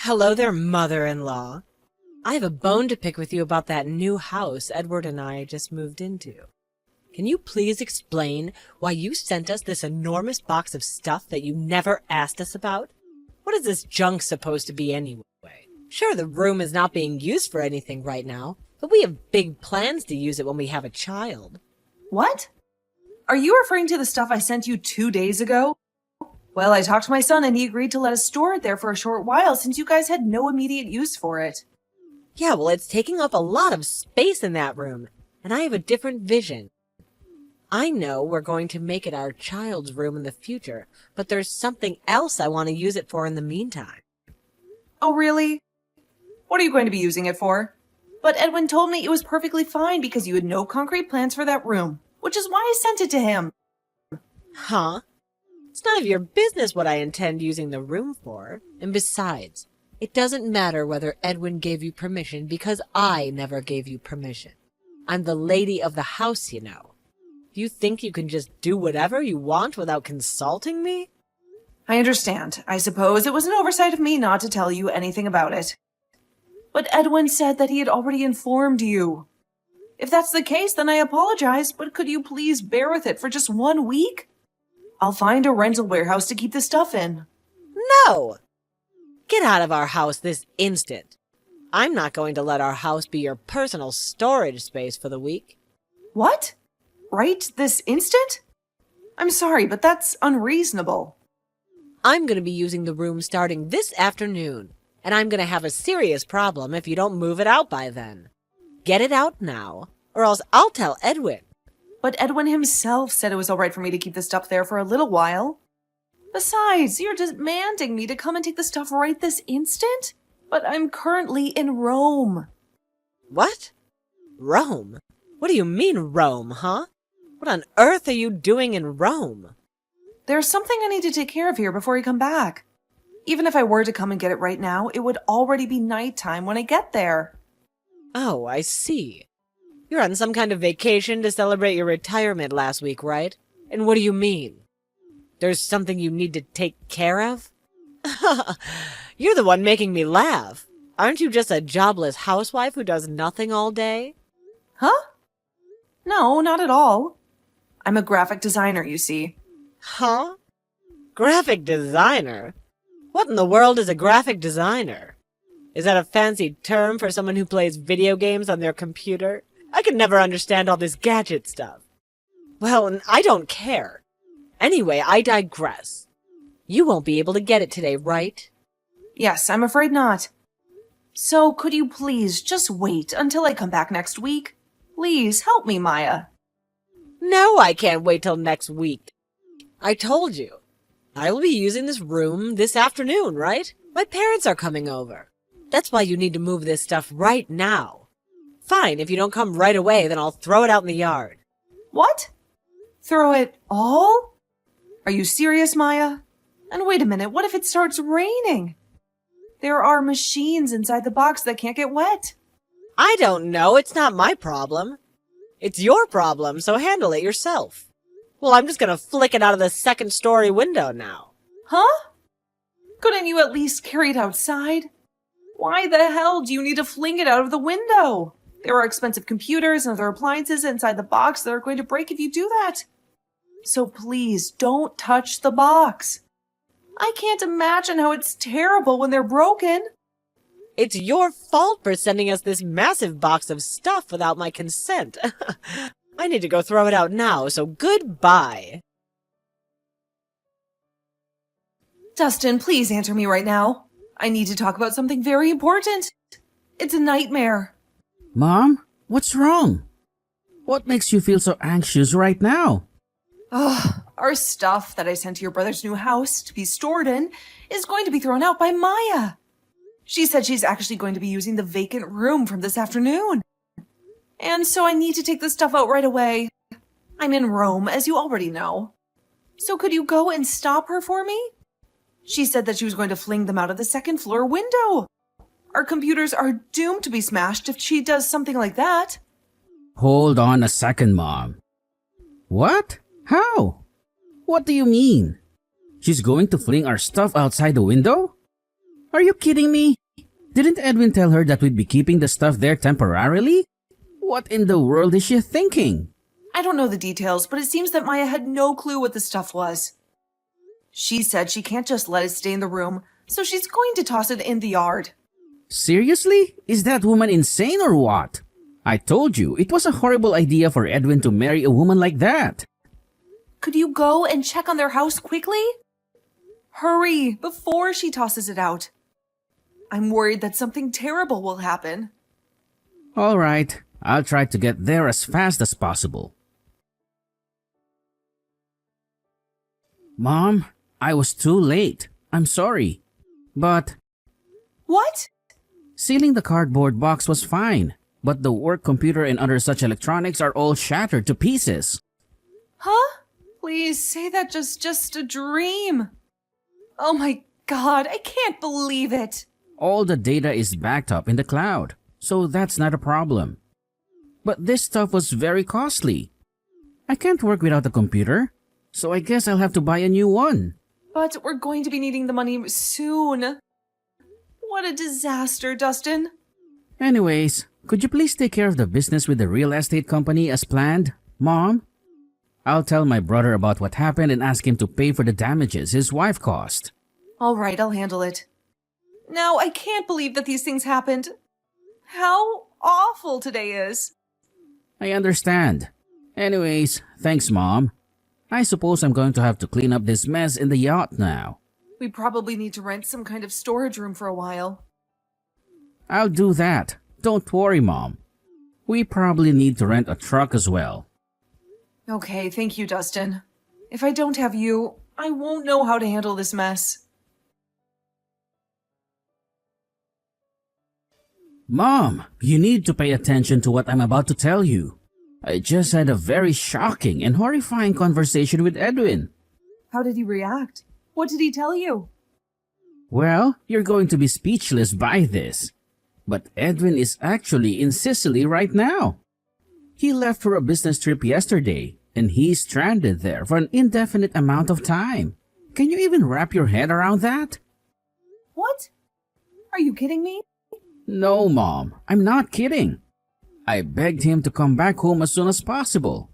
Hello there, mother-in-law. I have a bone to pick with you about that new house Edward and I just moved into. Can you please explain why you sent us this enormous box of stuff that you never asked us about? What is this junk supposed to be anyway? Sure, the room is not being used for anything right now, but we have big plans to use it when we have a child. What? Are you referring to the stuff I sent you 2 days ago? Well, I talked to my son and he agreed to let us store it there for a short while since you guys had no immediate use for it. Yeah, well, it's taking up a lot of space in that room, and I have a different vision. I know we're going to make it our child's room in the future, but there's something else I want to use it for in the meantime. Oh, really? What are you going to be using it for? But Edwin told me it was perfectly fine because you had no concrete plans for that room, which is why I sent it to him. Huh? It's none of your business what I intend using the room for. And besides, it doesn't matter whether Edwin gave you permission because I never gave you permission. I'm the lady of the house, you know. You think you can just do whatever you want without consulting me? I understand. I suppose it was an oversight of me not to tell you anything about it. But Edwin said that he had already informed you. If that's the case, then I apologize, but could you please bear with it for just 1 week? I'll find a rental warehouse to keep the stuff in. No! Get out of our house this instant. I'm not going to let our house be your personal storage space for the week. What? Right this instant? I'm sorry, but that's unreasonable. I'm going to be using the room starting this afternoon, and I'm going to have a serious problem if you don't move it out by then. Get it out now, or else I'll tell Edwin. But Edwin himself said it was all right for me to keep the stuff there for a little while. Besides, you're demanding me to come and take the stuff right this instant? But I'm currently in Rome. What? Rome? What do you mean Rome, huh? What on earth are you doing in Rome? There's something I need to take care of here before you come back. Even if I were to come and get it right now, it would already be nighttime when I get there. Oh, I see. You're on some kind of vacation to celebrate your retirement last week, right? And what do you mean? There's something you need to take care of? You're the one making me laugh. Aren't you just a jobless housewife who does nothing all day? Huh? No, not at all. I'm a graphic designer, you see. Huh? Graphic designer? What in the world is a graphic designer? Is that a fancy term for someone who plays video games on their computer? I could never understand all this gadget stuff. Well, and I don't care. Anyway, I digress. You won't be able to get it today, right? Yes, I'm afraid not. So could you please just wait until I come back next week? Please help me, Maya. No, I can't wait till next week. I told you. I will be using this room this afternoon, right? My parents are coming over. That's why you need to move this stuff right now. Fine, if you don't come right away, then I'll throw it out in the yard. What? Throw it all? Are you serious, Maya? And wait a minute, what if it starts raining? There are machines inside the box that can't get wet. I don't know, it's not my problem. It's your problem, so handle it yourself. Well, I'm just gonna flick it out of the second-story window now. Huh? Couldn't you at least carry it outside? Why the hell do you need to fling it out of the window? There are expensive computers and other appliances inside the box that are going to break if you do that. So please, don't touch the box. I can't imagine how it's terrible when they're broken. It's your fault for sending us this massive box of stuff without my consent. I need to go throw it out now, so goodbye. Dustin, please answer me right now. I need to talk about something very important. It's a nightmare. Mom, what's wrong? What makes you feel so anxious right now? Our stuff that I sent to your brother's new house to be stored in is going to be thrown out by Maya. She said she's actually going to be using the vacant room from this afternoon. And so I need to take the stuff out right away. I'm in Rome, as you already know. So could you go and stop her for me? She said that she was going to fling them out of the second-floor window. Our computers are doomed to be smashed if she does something like that. Hold on a second, Mom. What? How? What do you mean? She's going to fling our stuff outside the window? Are you kidding me? Didn't Edwin tell her that we'd be keeping the stuff there temporarily? What in the world is she thinking? I don't know the details, but it seems that Maya had no clue what the stuff was. She said she can't just let it stay in the room, so she's going to toss it in the yard. Seriously? Is that woman insane or what? I told you, it was a horrible idea for Edwin to marry a woman like that. Could you go and check on their house quickly? Hurry, before she tosses it out. I'm worried that something terrible will happen. All right, I'll try to get there as fast as possible. Mom, I was too late. I'm sorry. But What? sealing the cardboard box was fine, but the work computer and other such electronics are all shattered to pieces. Huh? Please say that just a dream. Oh my God, I can't believe it. All the data is backed up in the cloud, so that's not a problem. But this stuff was very costly. I can't work without a computer, so I guess I'll have to buy a new one. But we're going to be needing the money soon. What a disaster, Dustin. Anyways, could you please take care of the business with the real estate company as planned, Mom? I'll tell my brother about what happened and ask him to pay for the damages his wife caused. All right, I'll handle it. Now, I can't believe that these things happened. How awful today is. I understand. Anyways, thanks, Mom. I suppose I'm going to have to clean up this mess in the yacht now. We probably need to rent some kind of storage room for a while. I'll do that. Don't worry, Mom. We probably need to rent a truck as well. Okay, thank you, Dustin. If I don't have you, I won't know how to handle this mess. Mom, you need to pay attention to what I'm about to tell you. I just had a very shocking and horrifying conversation with Edwin. How did he react? What did he tell you? Well, you're going to be speechless by this. But Edwin is actually in Sicily right now. He left for a business trip yesterday, and he's stranded there for an indefinite amount of time. Can you even wrap your head around that? What? Are you kidding me? No, Mom, I'm not kidding. I begged him to come back home as soon as possible.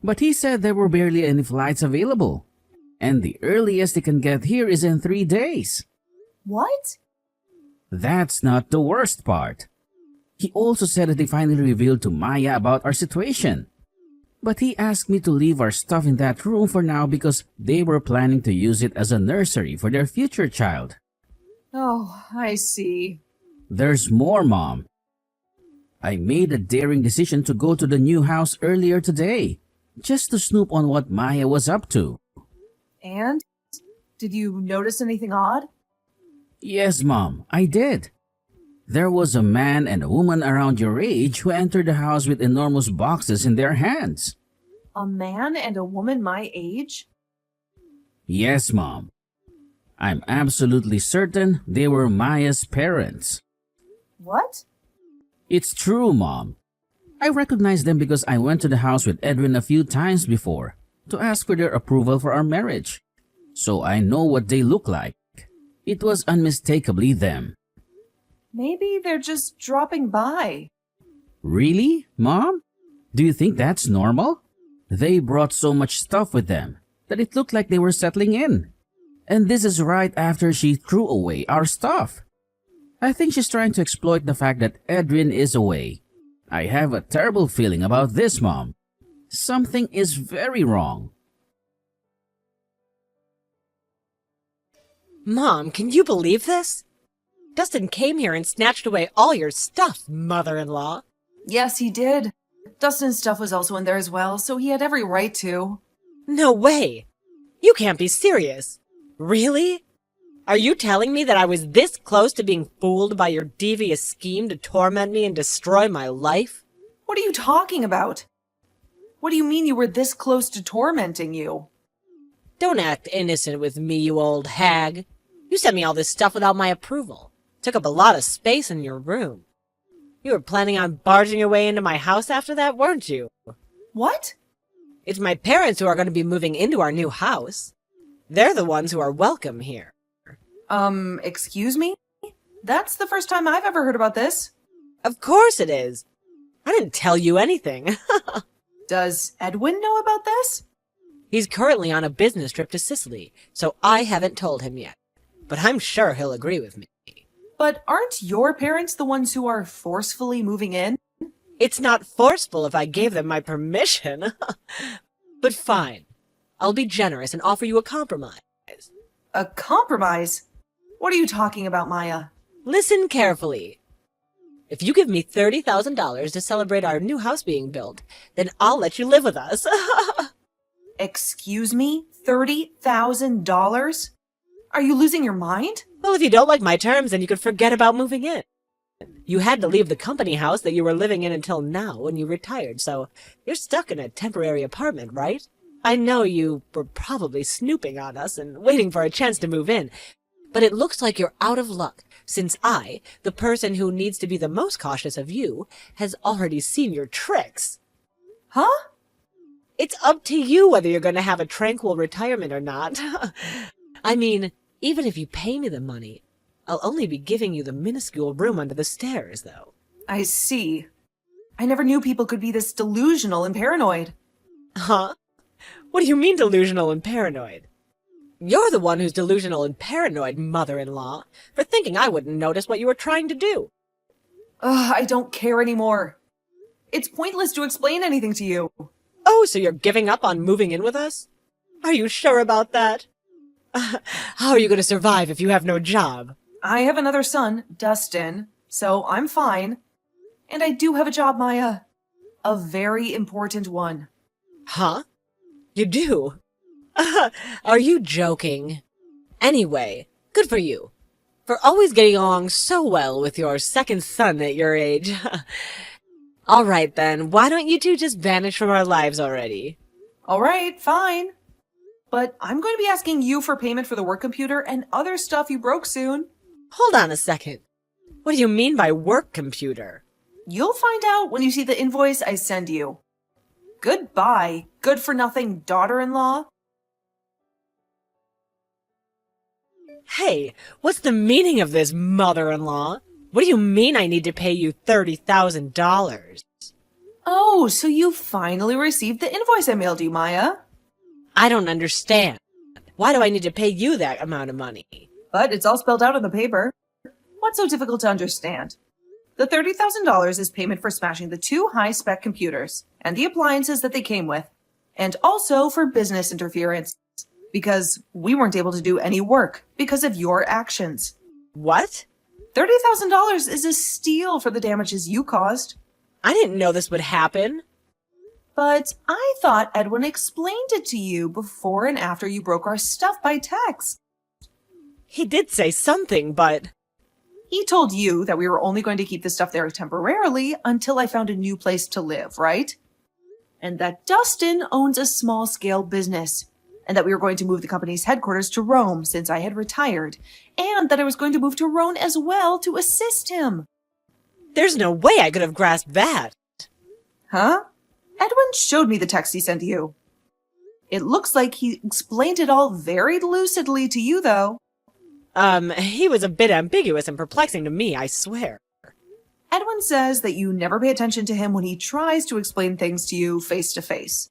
But he said there were barely any flights available. And the earliest he can get here is in 3 days. What? That's not the worst part. He also said that he finally revealed to Maya about our situation. But he asked me to leave our stuff in that room for now because they were planning to use it as a nursery for their future child. Oh, I see. There's more, Mom. I made a daring decision to go to the new house earlier today, just to snoop on what Maya was up to. And? Did you notice anything odd? Yes, Mom, I did. There was a man and a woman around your age who entered the house with enormous boxes in their hands. A man and a woman my age? Yes, Mom. I'm absolutely certain they were Maya's parents. What? It's true, Mom. I recognize them because I went to the house with Edwin a few times before to ask for their approval for our marriage. So I know what they look like. It was unmistakably them. Maybe they're just dropping by. Really, Mom? Do you think that's normal? They brought so much stuff with them that it looked like they were settling in. And this is right after she threw away our stuff. I think she's trying to exploit the fact that Edwin is away. I have a terrible feeling about this, Mom. Something is very wrong. Mom, can you believe this? Dustin came here and snatched away all your stuff, mother-in-law. Yes, he did. Dustin's stuff was also in there as well, so he had every right to. No way. You can't be serious. Really? Are you telling me that I was this close to being fooled by your devious scheme to torment me and destroy my life? What are you talking about? What do you mean you were this close to tormenting you? Don't act innocent with me, you old hag. You sent me all this stuff without my approval. Took up a lot of space in your room. You were planning on barging your way into my house after that, weren't you? What? It's my parents who are going to be moving into our new house. They're the ones who are welcome here. Excuse me? That's the first time I've ever heard about this. Of course it is. I didn't tell you anything. Does Edwin know about this? He's currently on a business trip to Sicily, so I haven't told him yet. But I'm sure he'll agree with me. But aren't your parents the ones who are forcefully moving in? It's not forceful if I gave them my permission. But fine. I'll be generous and offer you a compromise. A compromise? What are you talking about, Maya? Listen carefully. If you give me $30,000 to celebrate our new house being built, then I'll let you live with us. Excuse me? $30,000? Are you losing your mind? Well, if you don't like my terms, then you could forget about moving in. You had to leave the company house that you were living in until now when you retired, so you're stuck in a temporary apartment, right? I know you were probably snooping on us and waiting for a chance to move in, but it looks like you're out of luck, since I, the person who needs to be the most cautious of you, has already seen your tricks. Huh? It's up to you whether you're going to have a tranquil retirement or not. I mean, even if you pay me the money, I'll only be giving you the minuscule room under the stairs, though. I see. I never knew people could be this delusional and paranoid. Huh? What do you mean delusional and paranoid? You're the one who's delusional and paranoid, mother-in-law, for thinking I wouldn't notice what you were trying to do. Ugh, I don't care anymore. It's pointless to explain anything to you. Oh, so you're giving up on moving in with us? Are you sure about that? How are you going to survive if you have no job? I have another son, Dustin, so I'm fine. And I do have a job, Maya. A very important one. Huh? You do? Are you joking? Anyway, good for you. For always getting along so well with your second son at your age. All right then, why don't you two just vanish from our lives already? All right, fine. But I'm going to be asking you for payment for the work computer and other stuff you broke soon. Hold on a second. What do you mean by work computer? You'll find out when you see the invoice I send you. Goodbye, good-for-nothing daughter-in-law. Hey, what's the meaning of this, mother-in-law? What do you mean I need to pay you $30,000? Oh, so you finally received the invoice I mailed you, Maya. I don't understand. Why do I need to pay you that amount of money? But it's all spelled out on the paper. What's so difficult to understand? The $30,000 is payment for smashing the 2 high-spec computers and the appliances that they came with, and also for business interference, because we weren't able to do any work because of your actions. What? $30,000 is a steal for the damages you caused. I didn't know this would happen. But I thought Edwin explained it to you before and after you broke our stuff by text. He did say something, but... He told you that we were only going to keep the stuff there temporarily until I found a new place to live, right? And that Dustin owns a small-scale business, and that we were going to move the company's headquarters to Rome since I had retired, and that I was going to move to Rome as well to assist him. There's no way I could have grasped that. Huh? Edwin showed me the text he sent you. It looks like he explained it all very lucidly to you, though. He was a bit ambiguous and perplexing to me, I swear. Edwin says that you never pay attention to him when he tries to explain things to you face to face.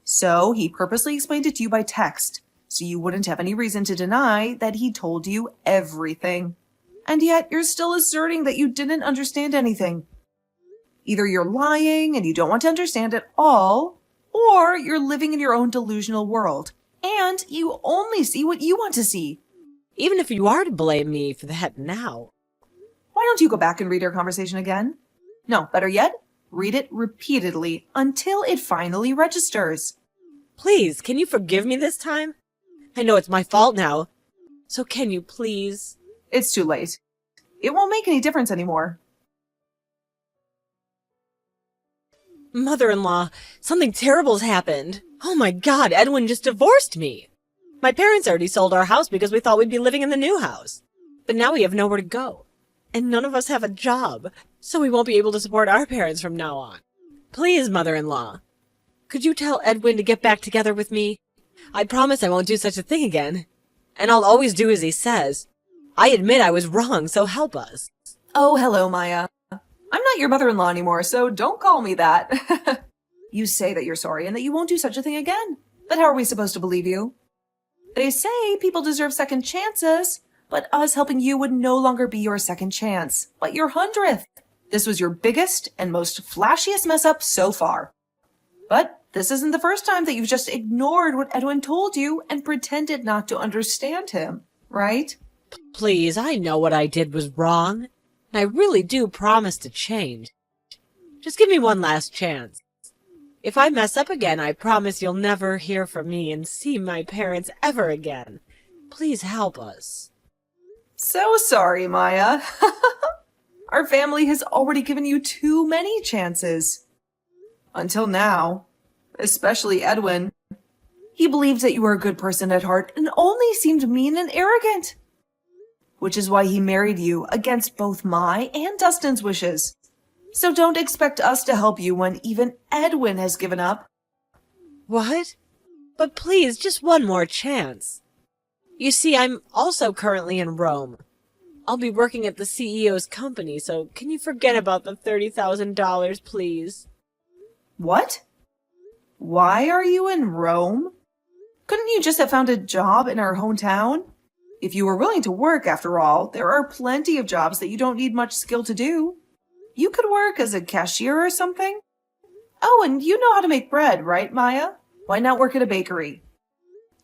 So he purposely explained it to you by text, so you wouldn't have any reason to deny that he told you everything. And yet you're still asserting that you didn't understand anything. Either you're lying and you don't want to understand at all, or you're living in your own delusional world, and you only see what you want to see. Even if you are to blame me for that now. Why don't you go back and read our conversation again? No, better yet, read it repeatedly until it finally registers. Please, can you forgive me this time? I know it's my fault now. So can you please? It's too late. It won't make any difference anymore. Mother-in-law, something terrible's happened. Oh my God, Edwin just divorced me. My parents already sold our house because we thought we'd be living in the new house. But now we have nowhere to go. And none of us have a job, so we won't be able to support our parents from now on. Please, mother-in-law, could you tell Edwin to get back together with me? I promise I won't do such a thing again. And I'll always do as he says. I admit I was wrong, so help us. Oh, hello, Maya. I'm not your mother-in-law anymore, so don't call me that. You say that you're sorry and that you won't do such a thing again. But how are we supposed to believe you? They say people deserve second chances, but us helping you would no longer be your second chance, but your 100th. This was your biggest and most flashiest mess up so far. But this isn't the first time that you've just ignored what Edwin told you and pretended not to understand him, right? Please, I know what I did was wrong, and I really do promise to change. Just give me one last chance. If I mess up again, I promise you'll never hear from me and see my parents ever again. Please help us. So sorry, Maya. Our family has already given you too many chances. Until now. Especially Edwin. He believed that you were a good person at heart and only seemed mean and arrogant. Which is why he married you against both my and Dustin's wishes. So don't expect us to help you when even Edwin has given up. What? But please, just one more chance. You see, I'm also currently in Rome. I'll be working at the CEO's company, so can you forget about the $30,000, please? What? Why are you in Rome? Couldn't you just have found a job in our hometown? If you were willing to work, after all, there are plenty of jobs that you don't need much skill to do. You could work as a cashier or something. Oh, and you know how to make bread, right, Maya? Why not work at a bakery?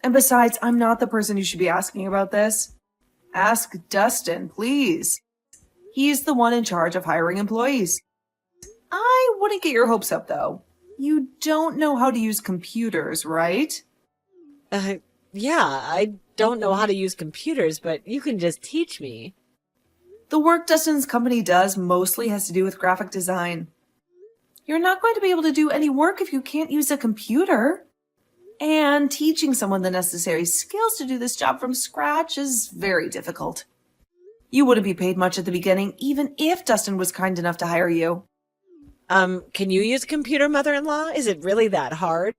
And besides, I'm not the person you should be asking about this. Ask Dustin, please. He's the one in charge of hiring employees. I wouldn't get your hopes up, though. You don't know how to use computers, right? Yeah, I don't know how to use computers, but you can just teach me. The work Dustin's company does mostly has to do with graphic design. You're not going to be able to do any work if you can't use a computer. And teaching someone the necessary skills to do this job from scratch is very difficult. You wouldn't be paid much at the beginning, even if Dustin was kind enough to hire you. Can you use a computer, mother-in-law? Is it really that hard?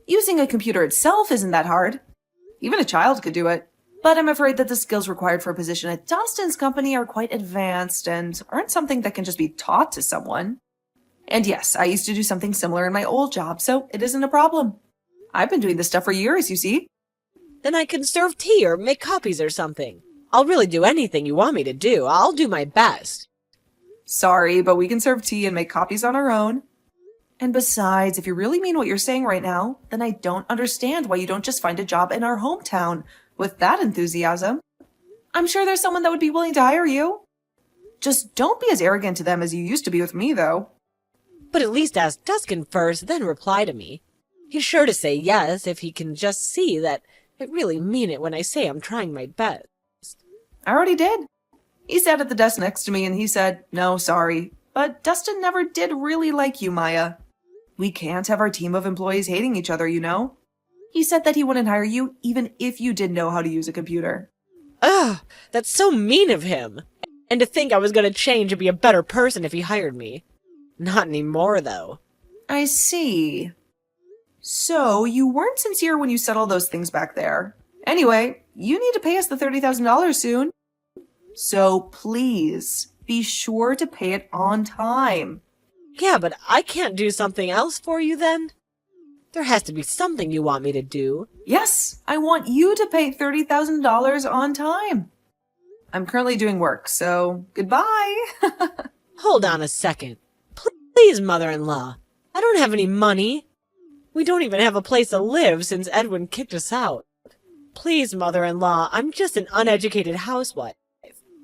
Using a computer itself isn't that hard. Even a child could do it. But I'm afraid that the skills required for a position at Dustin's company are quite advanced and aren't something that can just be taught to someone. And yes, I used to do something similar in my old job, so it isn't a problem. I've been doing this stuff for years, you see. Then I can serve tea or make copies or something. I'll really do anything you want me to do. I'll do my best. Sorry, but we can serve tea and make copies on our own. And besides, if you really mean what you're saying right now, then I don't understand why you don't just find a job in our hometown with that enthusiasm. I'm sure there's someone that would be willing to hire you. Just don't be as arrogant to them as you used to be with me, though. But at least ask Dustin first, then reply to me. He's sure to say yes if he can just see that I really mean it when I say I'm trying my best. I already did. He sat at the desk next to me and he said, "No, sorry. But Dustin never did really like you, Maya. We can't have our team of employees hating each other, you know? He said that he wouldn't hire you even if you did know how to use a computer." Ugh, that's so mean of him. And to think I was going to change and be a better person if he hired me. Not anymore, though. I see. So, you weren't sincere when you said all those things back there. Anyway, you need to pay us the $30,000 soon. So, please, be sure to pay it on time. Yeah, but I can't do something else for you then? There has to be something you want me to do. Yes, I want you to pay $30,000 on time. I'm currently doing work, so goodbye. Hold on a second. Please, mother-in-law. I don't have any money. We don't even have a place to live since Edwin kicked us out. Please, mother-in-law, I'm just an uneducated housewife.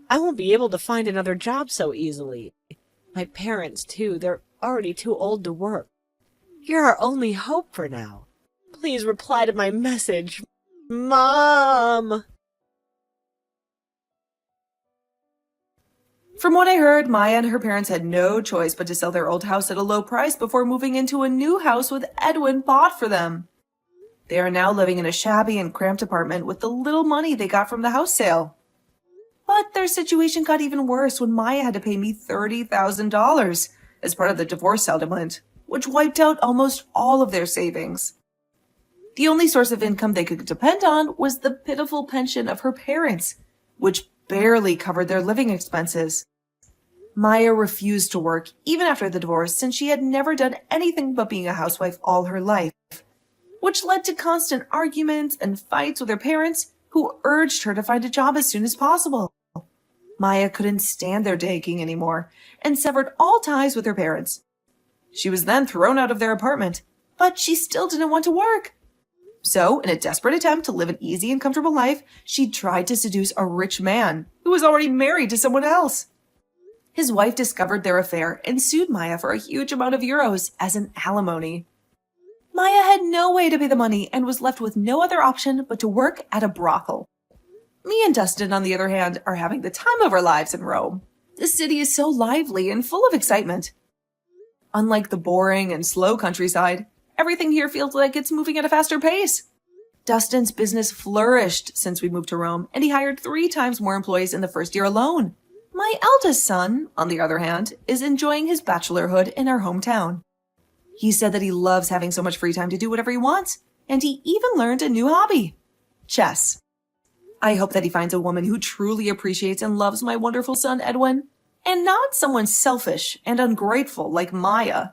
I won't be able to find another job so easily. My parents, too, they're already too old to work. You're our only hope for now. Please reply to my message. Mom! From what I heard, Maya and her parents had no choice but to sell their old house at a low price before moving into a new house with Edwin bought for them. They are now living in a shabby and cramped apartment with the little money they got from the house sale. But their situation got even worse when Maya had to pay me $30,000 as part of the divorce settlement, which wiped out almost all of their savings. The only source of income they could depend on was the pitiful pension of her parents, which barely covered their living expenses. Maya refused to work even after the divorce since she had never done anything but being a housewife all her life, which led to constant arguments and fights with her parents, who urged her to find a job as soon as possible. Maya couldn't stand their dating anymore and severed all ties with her parents. She was then thrown out of their apartment, but she still didn't want to work. So, in a desperate attempt to live an easy and comfortable life, she tried to seduce a rich man who was already married to someone else. His wife discovered their affair and sued Maya for a huge amount of euros as an alimony. Maya had no way to pay the money and was left with no other option but to work at a brothel. Me and Dustin, on the other hand, are having the time of our lives in Rome. The city is so lively and full of excitement. Unlike the boring and slow countryside, everything here feels like it's moving at a faster pace. Dustin's business flourished since we moved to Rome, and he hired 3 times more employees in the first year alone. My eldest son, on the other hand, is enjoying his bachelorhood in our hometown. He said that he loves having so much free time to do whatever he wants, and he even learned a new hobby: chess. I hope that he finds a woman who truly appreciates and loves my wonderful son, Edwin, and not someone selfish and ungrateful like Maya.